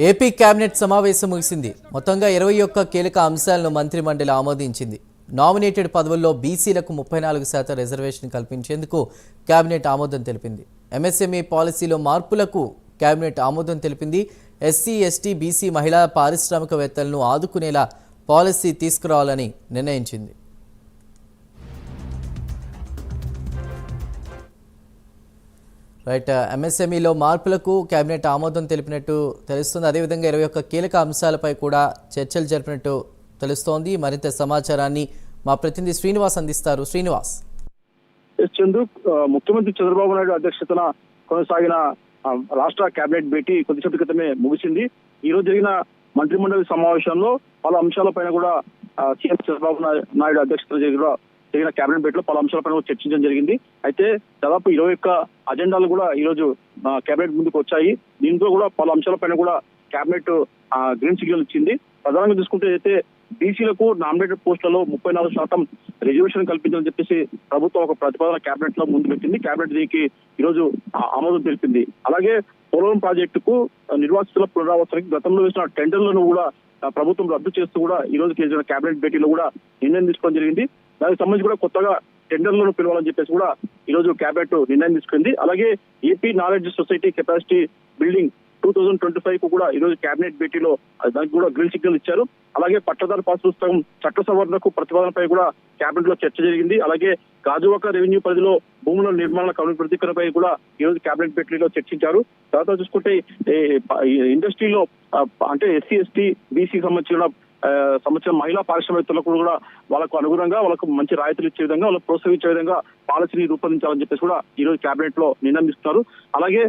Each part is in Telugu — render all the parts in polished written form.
ఏపీ కేబినెట్ సమావేశం ముగిసింది. మొత్తంగా 21 కీలక అంశాలను మంత్రిమండలి ఆమోదించింది. నామినేటెడ్ పదవుల్లో బీసీలకు 34% రిజర్వేషన్ కల్పించేందుకు కేబినెట్ ఆమోదం తెలిపింది. ఎంఎస్ఎంఈ పాలసీలో మార్పులకు కేబినెట్ ఆమోదం తెలిపింది. ఎస్సీ, ఎస్టీ, బీసీ మహిళా పారిశ్రామికవేత్తలను ఆదుకునేలా పాలసీ తీసుకురావాలని నిర్ణయించింది. రైట్, ఎంఎస్ఎంఈలో మార్పులకు కేబినెట్ ఆమోదం తెలిపినట్టు తెలుస్తుంది. అదేవిధంగా 21 కీలక అంశాలపై కూడా చర్చలు జరిపినట్టు తెలుస్తోంది. మరింత సమాచారాన్ని మా ప్రతినిధి శ్రీనివాస్ అందిస్తారు. శ్రీనివాస్. చందు, ముఖ్యమంత్రి చంద్రబాబు నాయుడు అధ్యక్షతన కొనసాగిన రాష్ట్ర కేబినెట్ భేటీ కొద్దిసేపటి క్రితమే ముగిసింది. ఈ రోజు జరిగిన మంత్రిమండలి సమావేశంలో పలు అంశాలపైన కూడా సీఎం చంద్రబాబు నాయుడు అధ్యక్షతన జరిగిన కేబినెట్ భేటీలో పలు అంశాలపైన చర్చించడం జరిగింది. అయితే దాదాపు 21 అజెండాలు కూడా ఈ రోజు కేబినెట్ ముందుకు వచ్చాయి. దీంతో కూడా పలు అంశాలపైన కూడా కేబినెట్ గ్రీన్ సిగ్నల్ ఇచ్చింది. ప్రధానంగా చూసుకుంటే అయితే బీసీలకు నామినేటెడ్ పోస్టులలో 34% రిజర్వేషన్ కల్పించాలని చెప్పేసి ప్రభుత్వం ఒక ప్రతిపాదన కేబినెట్ లో ముందు పెట్టింది. కేబినెట్ దీనికి ఈ రోజు ఆమోదం తెలిపింది. అలాగే పోలవరం ప్రాజెక్టుకు నిర్వాసితుల పునరావాసానికి గతంలో వేసిన టెండర్లను కూడా ప్రభుత్వం రద్దు చేస్తూ కూడా ఈ రోజు జరిగిన కేబినెట్ భేటీలో కూడా నిర్ణయం తీసుకోవడం జరిగింది. దానికి సంబంధించి కూడా కొత్తగా టెండర్లను పిలవాలని చెప్పేసి కూడా ఈ రోజు కేబినెట్ నిర్ణయం తీసుకుంది. అలాగే AP knowledge society capacity building 2025 కు కూడా ఈ రోజు కేబినెట్ భేటీలో దానికి కూడా గ్రీన్ సిగ్నల్ ఇచ్చారు. అలాగే పట్టాదారు పాస్ పుస్తకం చట్ట సవరణకు ప్రతిపాదనపై కూడా కేబినెట్ లో చర్చ జరిగింది. అలాగే గాజువాక రెవెన్యూ పరిధిలో భూముల నిర్మాణ కనుప్రతికరణపై కూడా ఈ రోజు కేబినెట్ భేటీలో చర్చించారు. తర్వాత చూసుకుంటే ఇండస్ట్రీలో అంటే ఎస్సీ, ఎస్టీ, బీసీ సంబంధించిన మహిళా పారిశ్రామికవేత్తలకు కూడా వాళ్ళకు అనుగుణంగా వాళ్ళకు మంచి రాయితీలు ఇచ్చే విధంగా వాళ్ళకు ప్రోత్సహించే విధంగా పాలసీని రూపొందించాలని చెప్పేసి కూడా ఈ రోజు కేబినెట్ లో నిర్ణయం తీసుకున్నారు. అలాగే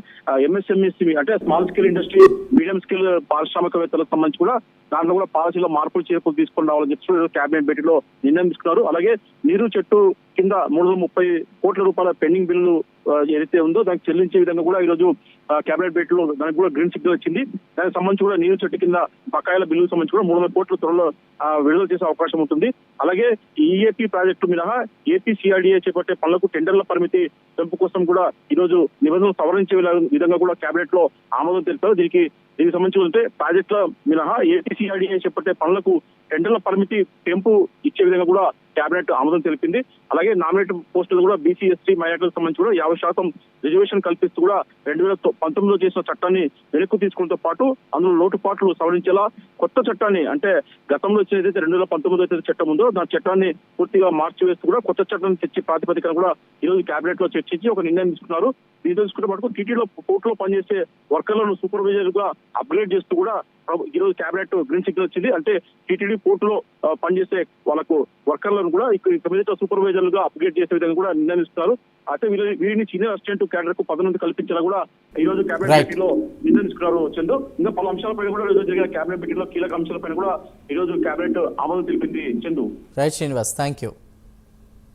ఎంఎస్ఎంఈ అంటే small scale industry, medium scale పారిశ్రామికవేత్తలకు సంబంధించి కూడా దాంట్లో కూడా పాలసీలో మార్పులు చేర్పులు తీసుకుని రావాలని చెప్పి కేబినెట్ భేటీలో నిర్ణయం తీసుకున్నారు. అలాగే నీరు చెట్టు కింద 330 కోట్ల రూపాయల పెండింగ్ బిల్లు ఏదైతే ఉందో దానికి చెల్లించే విధంగా కూడా ఈ రోజు కేబినెట్ భేటీలో దానికి కూడా గ్రీన్ సిగ్నల్ వచ్చింది. దానికి సంబంధించి కూడా నీరు చెట్టు కింద బకాయిల బిల్లుకు సంబంధించి కూడా 300 కోట్ల త్వరలో విడుదల చేసే అవకాశం ఉంటుంది. అలాగే ఈఏపీ ప్రాజెక్టు మినహా ఏపీ సిఆర్డీఏ చేపట్టే పనులకు టెండర్ల పరిమితి పెంపు కోసం కూడా ఈ రోజు నిబంధనలు సవరించే విధంగా కూడా కేబినెట్ లో ఆమోదం తెలిపారు. దీనికి సంబంధించి ప్రాజెక్టుల మినహా ఏపీ సిఆర్డీఏ చేపట్టే పనులకు టెండర్ల పరిమితి పెంపు ఇచ్చే విధంగా కూడా కేబినెట్ ఆమోదం తెలిపింది. అలాగే నామినేటెడ్ పోస్టులు కూడా బీసీ, ఎస్టీ మైనార్టీలకు సంబంధించి కూడా 50% రిజర్వేషన్ కల్పిస్తూ కూడా 2019లో చేసిన చట్టాన్ని వెనక్కు తీసుకోవడంతో పాటు అందులో లోటుపాట్లు సవరించేలా కొత్త చట్టాన్ని అంటే గతంలో ఏదైతే 2019 అయితే చట్టం ఉందో దాని చట్టాన్ని పూర్తిగా మార్చివేస్తూ కూడా కొత్త చట్టాన్ని తెచ్చి ప్రాతిపదికన కూడా ఈ రోజు కేబినెట్ లో చర్చించి ఒక నిర్ణయం తీసుకున్నారు. దీంతో తీసుకుంటే మటుకు టీటీలో పోర్టులో పనిచేసే వర్కర్లను సూపర్వైజర్ గా అప్గ్రేడ్ చేస్తూ కూడా ఈ రోజు కేబినెట్ గ్రీన్ సిగ్నల్ వచ్చింది. అంటే టీటీడీ పోర్టులో పనిచేసే వాళ్ళకు వర్కర్లను కూడా ఇక్కడ సూపర్వైజర్లుగా అప్గ్రేడ్ చేసే విధంగా కూడా నిర్ణయిస్తున్నారు. అయితే వీరిని సీనియర్ అసిస్టెంట్ క్యాడర్ కు పదోన్నతి కల్పించేలా కూడా ఈ రోజు కేబినెట్ భేటీలో నిర్ణయం తీసుకున్నారు. చందు, ఇంకా పలు అంశాలపై కూడా ఈ రోజు జరిగిన కేబినెట్ భేటీలో కీలక అంశాలపై కూడా ఈ రోజు కేబినెట్ ఆమోదం తెలిపింది. Chandu. Right Srinivas, thank you.